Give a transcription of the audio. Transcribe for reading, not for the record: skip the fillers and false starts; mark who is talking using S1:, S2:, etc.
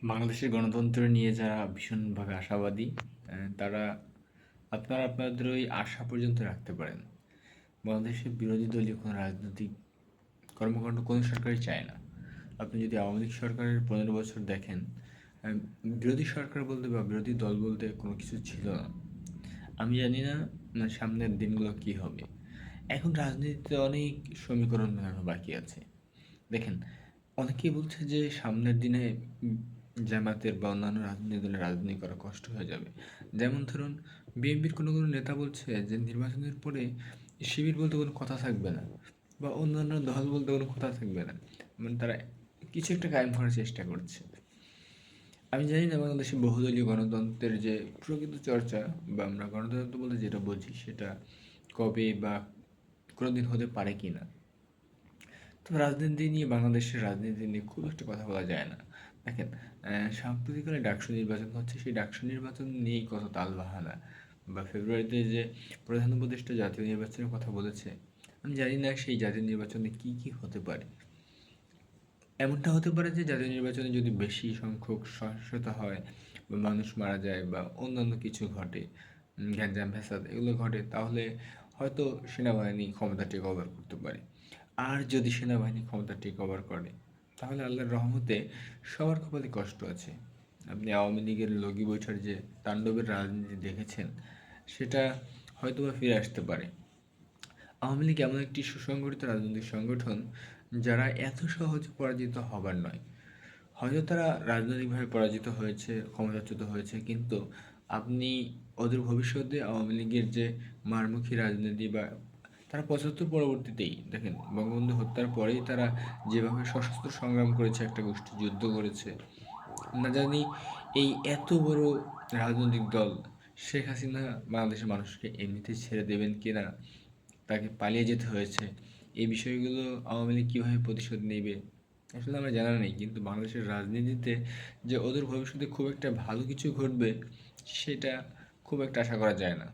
S1: বাংলাদেশের গণতন্ত্র নিয়ে যারা ভীষণভাবে আশাবাদী, তারা আপনারা আপনাদের ওই আশা পর্যন্ত রাখতে পারেন। বাংলাদেশের বিরোধী দলীয় কোনো রাজনৈতিক কর্মকাণ্ড কোনো সরকারই চায় না। আপনি যদি আওয়ামী লীগ সরকারের 15 বছর দেখেন, বিরোধী সরকার বলতে বা বিরোধী দল বলতে কোনো কিছু ছিল না। আমি জানি না সামনের দিনগুলো কী হবে। এখন রাজনীতিতে অনেক সমীকরণ মেলানো বাকি আছে। দেখেন, অনেকেই বলছে যে সামনের দিনে জামায়াতের বা অন্যান্য রাজনৈতিক দলের রাজনীতি করা কষ্ট হয়ে যাবে। যেমন ধরুন, বিএনপির কোনো কোনো নেতা বলছে যে নির্বাচনের পরে শিবির বলতে কোনো কথা থাকবে না, বা অন্যান্য দল বলতে কোনো কথা থাকবে না। মানে তারা কিছু একটা কায়েম করার চেষ্টা করছে। আমি জানি না বাংলাদেশে বহুদলীয় গণতন্ত্রের যে প্রকৃত চর্চা বা আমরা গণতন্ত্র বলতে যেটা বুঝি সেটা কবে বা কোনোদিন হতে পারে কি না। তো রাজনীতি নিয়ে, বাংলাদেশের রাজনীতি নিয়ে খুব একটা কথা বলা যায় না। দেখেন, সাম্প্রতিককালে ডাকসু নির্বাচন হচ্ছে, সেই ডাকসু নির্বাচন নিয়েই কত তালবাহানা। বা ফেব্রুয়ারিতে যে প্রধান উপদেষ্টা জাতীয় নির্বাচনের কথা বলেছে, আমি জানি না সেই জাতীয় নির্বাচনে কি কি হতে পারে। এমনটা হতে পারে যে জাতীয় নির্বাচনে যদি বেশি সংখ্যক সহিংসতা হয় বা মানুষ মারা যায় বা অন্যান্য কিছু ঘটে, গ্যাঞ্জাম ফ্যাসাদ এগুলো ঘটে, তাহলে হয়তো সেনাবাহিনী ক্ষমতা টেক ওভার করতে পারে। আর যদি সেনাবাহিনী ক্ষমতা টেক ওভার করে, তাহলে আল্লাহর রহমতে সবার কপালে কষ্ট আছে। আপনি আওয়ামী লীগের লগি বৈঠার যে তাণ্ডবের রাজনীতি দেখেছেন, সেটা হয়তোবা ফিরে আসতে পারে। আওয়ামী লীগ এমন একটি সুসংগঠিত রাজনৈতিক সংগঠন যারা এত সহজে পরাজিত হবার নয়। হয়তো তারা রাজনৈতিকভাবে পরাজিত হয়েছে, ক্ষমতাচ্যুত হয়েছে, কিন্তু আপনি অদূর ভবিষ্যতে আওয়ামী লীগের যে মারমুখী রাজনীতি বা তারা 75 পরবর্তীতেই দেখেন, বঙ্গবন্ধু হত্যার পরেই তারা যেভাবে সশস্ত্র সংগ্রাম করেছে, একটা গোষ্ঠী যুদ্ধ করেছে, না জানি এই এত বড় রাজনৈতিক দল শেখ হাসিনা বাংলাদেশের মানুষকে এমনিতে ছেড়ে দেবেন কিনা, তাকে পালিয়ে যেতে হয়েছে, এই বিষয়গুলো আওয়ামী লীগ কীভাবে প্রতিশোধ নেবে আসলে আমার জানা নেই। কিন্তু বাংলাদেশের রাজনীতিতে যে অদূর ভবিষ্যতে খুব একটা ভালো কিছু ঘটবে, সেটা খুব একটা আশা করা যায় না।